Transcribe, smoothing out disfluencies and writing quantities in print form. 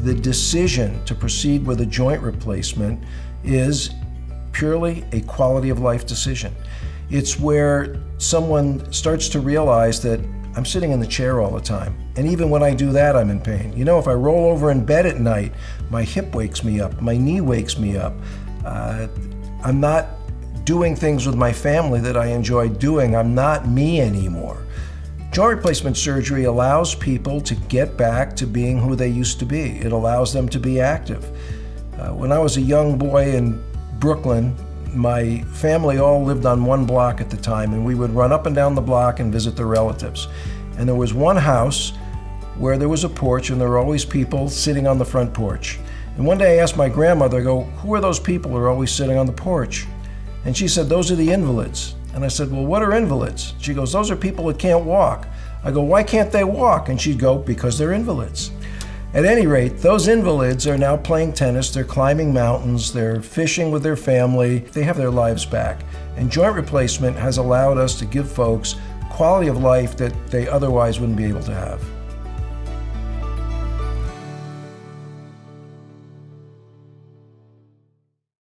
the decision to proceed with a joint replacement is purely a quality of life decision. It's where someone starts to realize that I'm sitting in the chair all the time, and even when I do that, I'm in pain. You know, if I roll over in bed at night, my hip wakes me up, my knee wakes me up. I'm not doing things with my family that I enjoy doing. I'm not me anymore. Joint replacement surgery allows people to get back to being who they used to be. It allows them to be active. When I was a young boy in Brooklyn, my family all lived on one block at the time, and we would run up and down the block and visit their relatives. And there was one house where there was a porch, and there were always people sitting on the front porch. And one day I asked my grandmother, I go, who are those people who are always sitting on the porch? And she said, those are the invalids. And I said, well, what are invalids? She goes, those are people that can't walk. I go, why can't they walk? And she'd go, because they're invalids. At any rate, those invalids are now playing tennis, they're climbing mountains, they're fishing with their family, they have their lives back. And joint replacement has allowed us to give folks quality of life that they otherwise wouldn't be able to have.